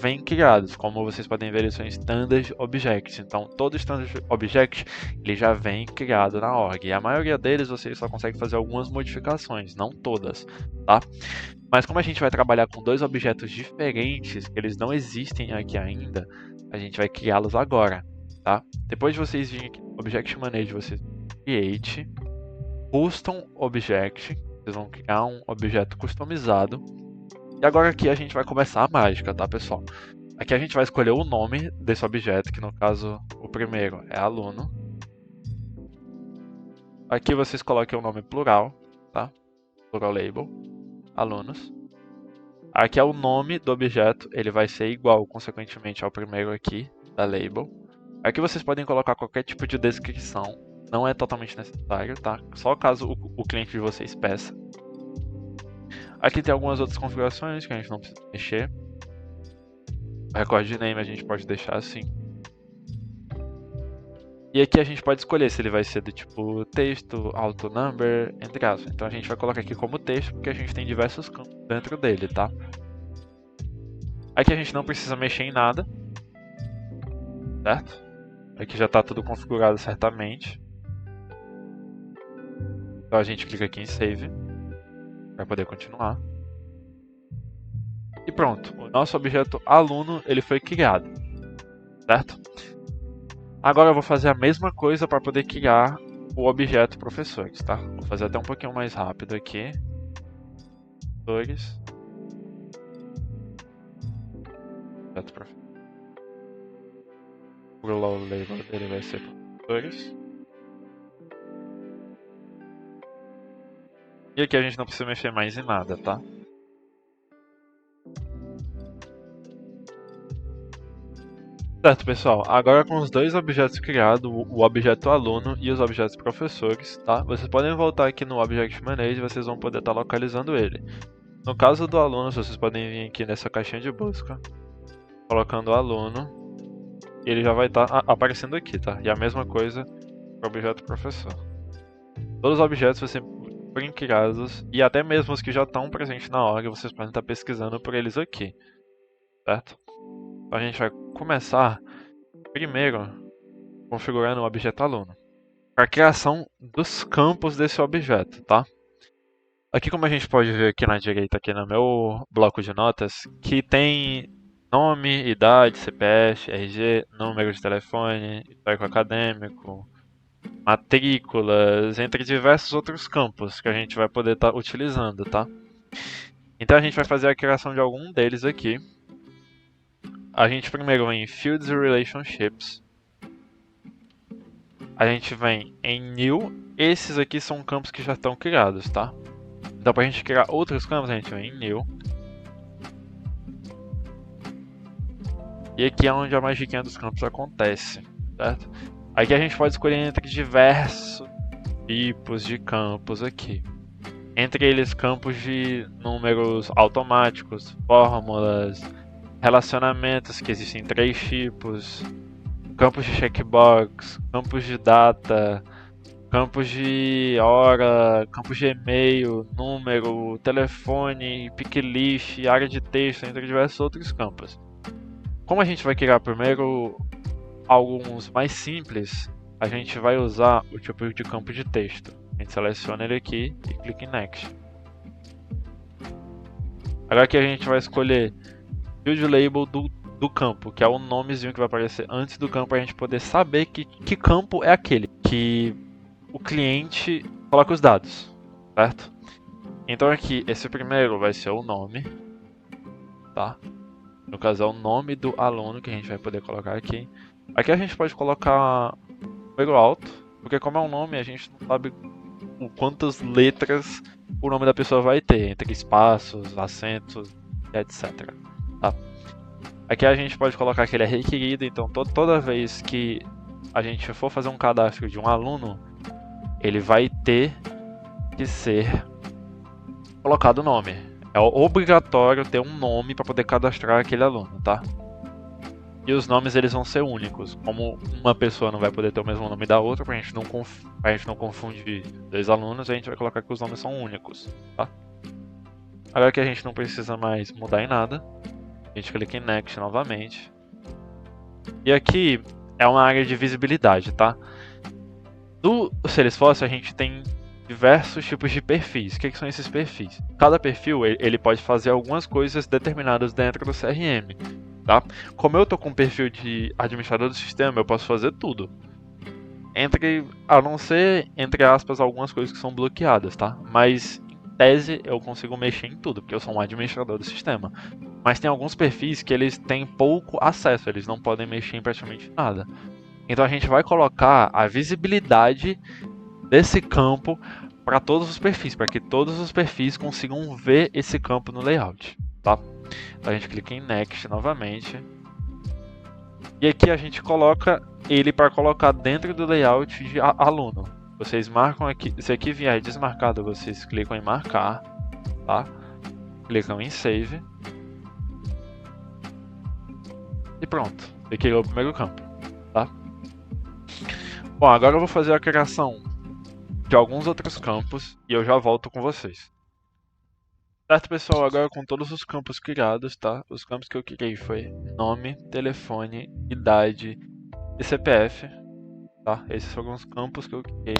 vêm criados. Como vocês podem ver, eles são Standard Objects. Então, todo Standard Object ele já vem criado na org. E a maioria deles vocês só conseguem fazer algumas modificações, não todas, tá? Mas como a gente vai trabalhar com dois objetos diferentes, que eles não existem aqui ainda, a gente vai criá-los agora, tá? Depois de vocês virem aqui no Object Manager, vocês Create, Custom Object, vocês vão criar um objeto customizado. E agora aqui a gente vai começar a mágica, tá, pessoal? Aqui a gente vai escolher o nome desse objeto, que no caso o primeiro é aluno. Aqui vocês coloquem o nome plural, tá? Plural label, alunos. Aqui é o nome do objeto, ele vai ser igual, consequentemente, ao primeiro aqui, da label. Aqui vocês podem colocar qualquer tipo de descrição, não é totalmente necessário, tá? Só caso o cliente de vocês peça. Aqui tem algumas outras configurações que a gente não precisa mexer. O record name a gente pode deixar assim. E aqui a gente pode escolher se ele vai ser do tipo texto, auto number, entre aspas. Então a gente vai colocar aqui como texto porque a gente tem diversos campos dentro dele, tá? Aqui a gente não precisa mexer em nada, certo? Aqui já está tudo configurado certamente. Então a gente clica aqui em Save para poder continuar. E pronto, o nosso objeto aluno ele foi criado, certo? Agora eu vou fazer a mesma coisa para poder criar o objeto professores, tá? Vou fazer até um pouquinho mais rápido aqui. Professores. Objeto professor. O label dele vai ser professores. E aqui a gente não precisa mexer mais em nada, tá? Certo, pessoal. Agora com os dois objetos criados, o objeto aluno e os objetos professores, tá? Vocês podem voltar aqui no Object Manager e vocês vão poder estar localizando ele. No caso do aluno, vocês podem vir aqui nessa caixinha de busca, colocando o aluno, e ele já vai estar aparecendo aqui, tá? E a mesma coisa para o objeto professor. Todos os objetos você forem criados, e até mesmo os que já estão presentes na org, vocês podem estar pesquisando por eles aqui, certo? Então a gente vai começar primeiro configurando o objeto aluno para a criação dos campos desse objeto, tá? Aqui como a gente pode ver aqui na direita, aqui no meu bloco de notas, que tem nome, idade, CPF, RG, número de telefone, histórico acadêmico, matrículas, entre diversos outros campos que a gente vai poder estar utilizando, tá? Então a gente vai fazer a criação de algum deles aqui. A gente primeiro vem em Fields e Relationships. A gente vem em New. Esses aqui são campos que já estão criados, tá? Então pra gente criar outros campos, a gente vem em New. E aqui é onde a magiquinha dos campos acontece, certo? Aqui a gente pode escolher entre diversos tipos de campos aqui. Entre eles campos de números automáticos, fórmulas, relacionamentos, que existem 3 tipos, campos de checkbox, campos de data, campos de hora, campos de e-mail, número, telefone, picklist, área de texto, entre diversos outros campos. Como a gente vai criar primeiro alguns mais simples, a gente vai usar o tipo de campo de texto. A gente seleciona ele aqui e clica em Next. Agora aqui a gente vai escolher Field Label do campo, que é o nomezinho que vai aparecer antes do campo, para a gente poder saber que campo é aquele que o cliente coloca os dados, certo? Então aqui, esse primeiro vai ser o nome, tá? No caso é o nome do aluno que a gente vai poder colocar aqui. Aqui a gente pode colocar número alto, porque como é um nome, a gente não sabe o quantas letras o nome da pessoa vai ter, entre espaços, acentos, etc. Tá? Aqui a gente pode colocar que ele é requerido, então toda vez que a gente for fazer um cadastro de um aluno, ele vai ter que ser colocado o nome. É obrigatório ter um nome para poder cadastrar aquele aluno, tá? E os nomes eles vão ser únicos. Como uma pessoa não vai poder ter o mesmo nome da outra, pra gente não confundir dois alunos, a gente vai colocar que os nomes são únicos, tá? Agora que a gente não precisa mais mudar em nada, A gente clica em Next novamente. E aqui é uma área de visibilidade, tá? No Salesforce a gente tem diversos tipos de perfis. O que são esses perfis? Cada perfil ele pode fazer algumas coisas determinadas dentro do CRM, tá? Como eu tô com um perfil de administrador do sistema, eu posso fazer tudo. A não ser, entre aspas, algumas coisas que são bloqueadas, tá? Mas, em tese, eu consigo mexer em tudo, porque eu sou um administrador do sistema. Mas tem alguns perfis que eles têm pouco acesso, eles não podem mexer em praticamente nada. Então a gente vai colocar a visibilidade desse campo para todos os perfis, para que todos os perfis consigam ver esse campo no layout, tá? Então a gente clica em Next novamente. E aqui a gente coloca ele para colocar dentro do layout de aluno. Vocês marcam aqui, se aqui vier desmarcado, vocês clicam em marcar, tá? Clicam em Save. E pronto, aqui é o primeiro campo, tá? Bom, agora eu vou fazer a criação de alguns outros campos e eu já volto com vocês. Certo, pessoal, agora com todos os campos criados, tá? Os campos que eu criei foi nome, telefone, idade e CPF, tá? Esses foram os campos que eu criei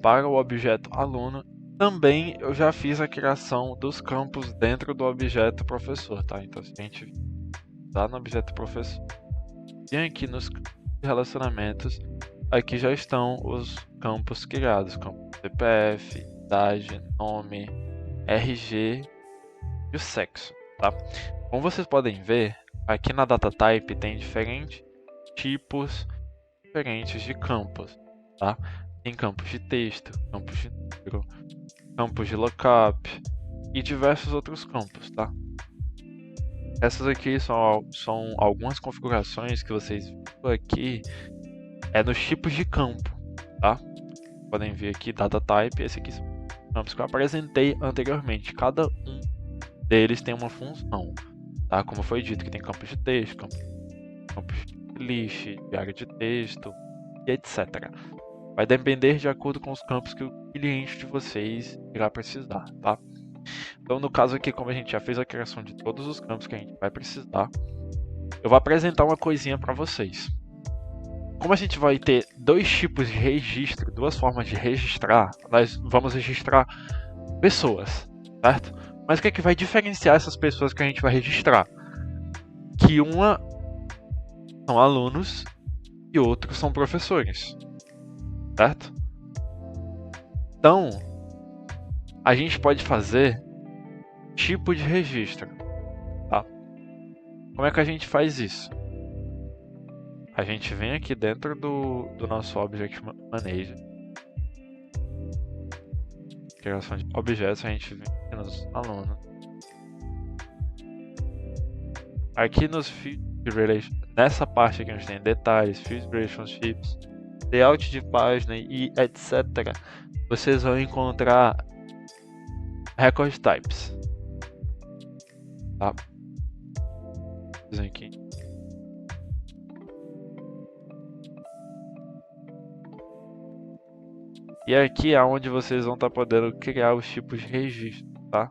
para o objeto aluno. Também eu já fiz a criação dos campos dentro do objeto professor, tá? Então se a gente tá no objeto professor e aqui nos relacionamentos, aqui já estão os campos criados, como CPF, idade, nome, RG e o sexo, tá? Como vocês podem ver, aqui na data type tem diferentes tipos diferentes de campos, tá? Tem campos de texto, campos de número, campos de lookup e diversos outros campos, tá? Essas aqui são algumas configurações que vocês viram aqui nos tipos de campo, tá? Podem ver aqui data type, esse aqui são campos que eu apresentei anteriormente. Cada um deles tem uma função, tá? Como foi dito, que tem campos de texto, campos de list, de área de texto e etc. Vai depender de acordo com os campos que o cliente de vocês irá precisar, tá? Então, no caso aqui, como a gente já fez a criação de todos os campos que a gente vai precisar, eu vou apresentar uma coisinha para vocês. Como a gente vai ter dois tipos de registro, duas formas de registrar, nós vamos registrar pessoas, certo? Mas o que é que vai diferenciar essas pessoas que a gente vai registrar? Que uma são alunos e outros são professores, certo? Então, a gente pode fazer tipo de registro, tá? Como é que a gente faz isso? A gente vem aqui dentro do nosso Object Manager, criação de objetos, a gente vem aqui nos alunos. Aqui nos Field Relationships, nessa parte aqui onde tem detalhes, Field Relationships, layout de página e etc. Vocês vão encontrar Record Types, tá? Aqui. E aqui é onde vocês vão estar podendo criar os tipos de registro, tá?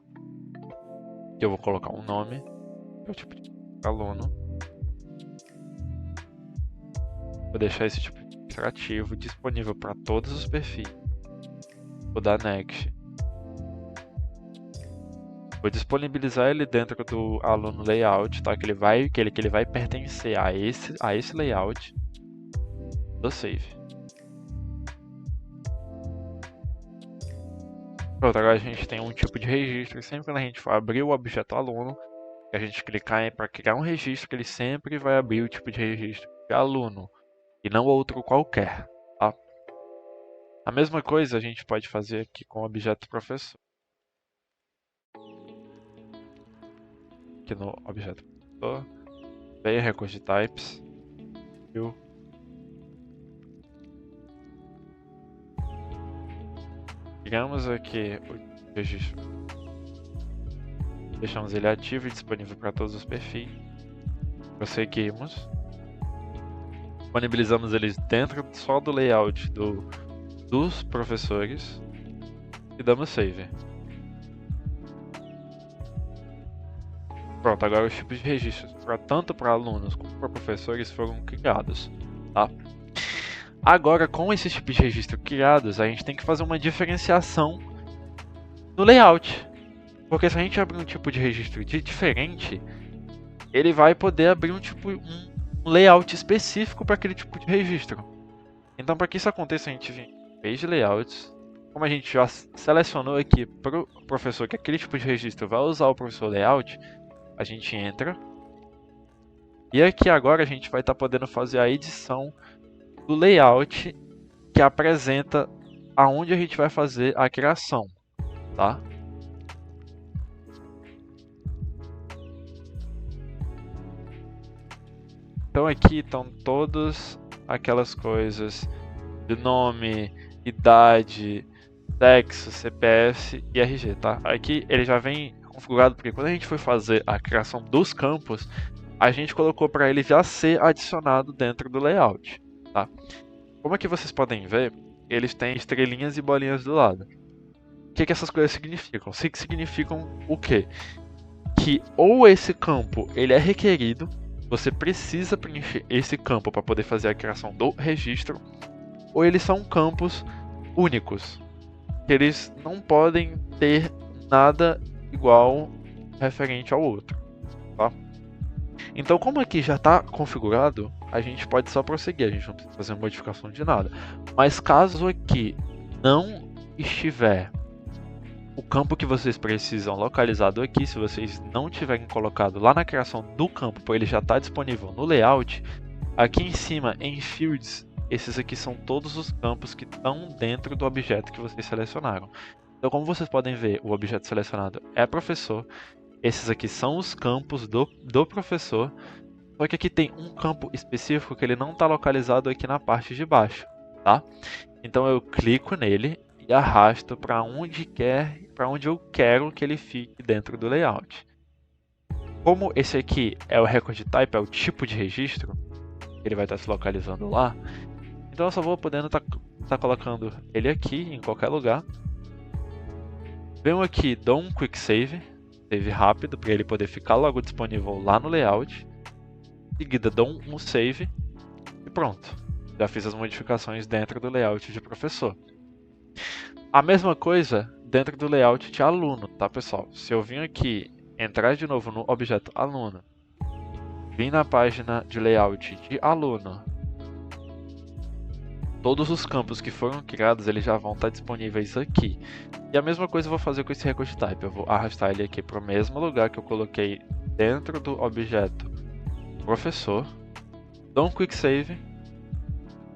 Eu vou colocar um nome, que é o tipo de aluno. Vou deixar esse tipo de administrativo disponível para todos os perfis. Vou dar Next. Vou disponibilizar ele dentro do aluno layout, tá? Que ele vai pertencer a esse layout. Dou Save. Pronto, agora a gente tem um tipo de registro. E sempre quando a gente for abrir o objeto aluno, a gente clicar para criar um registro, ele sempre vai abrir o tipo de registro de aluno e não outro qualquer, tá? A mesma coisa a gente pode fazer aqui com o objeto professor. Aqui no objeto professor, vem Record Types, viu? Criamos aqui o registro, deixamos ele ativo e disponível para todos os perfis. Prosseguimos, disponibilizamos eles dentro só do layout dos professores e damos Save. Pronto, agora os tipos de registros, tanto para alunos como para professores, foram criados, tá? Agora, com esses tipos de registro criados, a gente tem que fazer uma diferenciação no layout. Porque se a gente abrir um tipo de registro diferente, ele vai poder abrir um layout específico para aquele tipo de registro. Então, para que isso aconteça, a gente vem em Page Layouts. Como a gente já selecionou aqui para o professor que aquele tipo de registro vai usar o professor layout, a gente entra. E aqui agora a gente vai estar podendo fazer a edição do layout que apresenta aonde a gente vai fazer a criação, tá? Então aqui estão todas aquelas coisas de nome, idade, sexo, CPF e RG, tá? Aqui ele já vem configurado porque quando a gente foi fazer a criação dos campos, a gente colocou para ele já ser adicionado dentro do layout, tá? Como aqui vocês podem ver, eles têm estrelinhas e bolinhas do lado. O que essas coisas significam? Significam o quê? Que ou esse campo ele é requerido, você precisa preencher esse campo para poder fazer a criação do registro, ou eles são campos únicos, que eles não podem ter nada igual referente ao outro, tá? Então, como aqui já está configurado, a gente pode só prosseguir, a gente não precisa fazer modificação de nada. Mas caso aqui não estiver o campo que vocês precisam localizado aqui, se vocês não tiverem colocado lá na criação do campo, pois ele já está disponível no layout, aqui em cima em Fields, esses aqui são todos os campos que estão dentro do objeto que vocês selecionaram. Então, como vocês podem ver, o objeto selecionado é professor, esses aqui são os campos do professor, só que aqui tem um campo específico que ele não está localizado aqui na parte de baixo, tá? Então eu clico nele e arrasto para onde eu quero que ele fique dentro do layout. Como esse aqui é o record type, é o tipo de registro, ele vai estar se localizando lá, então eu só vou podendo estar colocando ele aqui em qualquer lugar. Venho aqui, dou um quick save rápido para ele poder ficar logo disponível lá no layout. Em seguida dou um save e pronto. Já fiz as modificações dentro do layout de professor. A mesma coisa dentro do layout de aluno, tá pessoal? Se eu vim aqui, entrar de novo no objeto aluno, vim na página de layout de aluno, todos os campos que foram criados eles já vão estar disponíveis aqui. E a mesma coisa eu vou fazer com esse record type. Eu vou arrastar ele aqui para o mesmo lugar que eu coloquei dentro do objeto professor, dou um quick save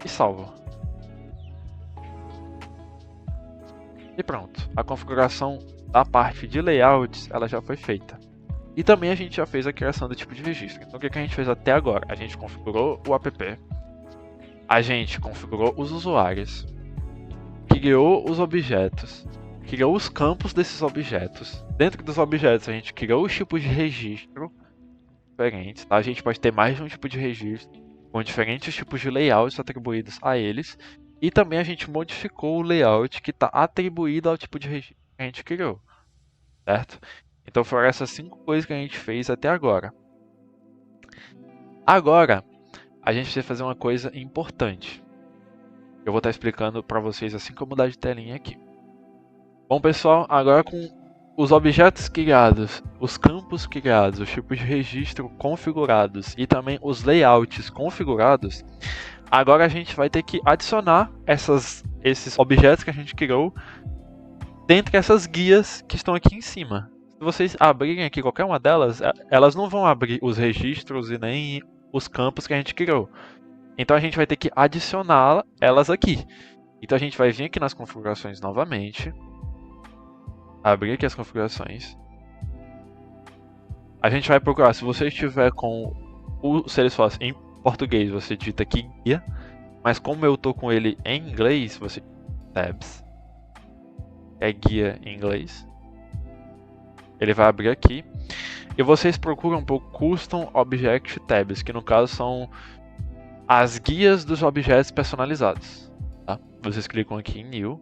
e salvo. E pronto, a configuração da parte de layouts ela já foi feita. E também a gente já fez a criação do tipo de registro. Então o que a gente fez até agora? A gente configurou o app, a gente configurou os usuários, criou os objetos, criou os campos desses objetos. Dentro dos objetos a gente criou os tipos de registro diferentes, tá? A gente pode ter mais de um tipo de registro, com diferentes tipos de layouts atribuídos a eles. E também a gente modificou o layout que está atribuído ao tipo de registro que a gente criou, certo? Então foram essas 5 coisas que a gente fez até agora. Agora, a gente precisa fazer uma coisa importante. Eu vou estar explicando para vocês assim que eu mudar de telinha aqui. Bom pessoal, agora com os objetos criados, os campos criados, os tipos de registro configurados e também os layouts configurados, agora a gente vai ter que adicionar esses objetos que a gente criou dentre essas guias que estão aqui em cima. Se vocês abrirem aqui qualquer uma delas, elas não vão abrir os registros e nem os campos que a gente criou. Então a gente vai ter que adicionar elas aqui. Então a gente vai vir aqui nas configurações novamente. Abrir aqui as configurações. A gente vai procurar, se você estiver com o Salesforce em português, você digita aqui guia. Mas como eu estou com ele em inglês, você tabs. É guia em inglês. Ele vai abrir aqui. E vocês procuram por Custom Object Tabs, que no caso são as guias dos objetos personalizados. Tá? Vocês clicam aqui em New.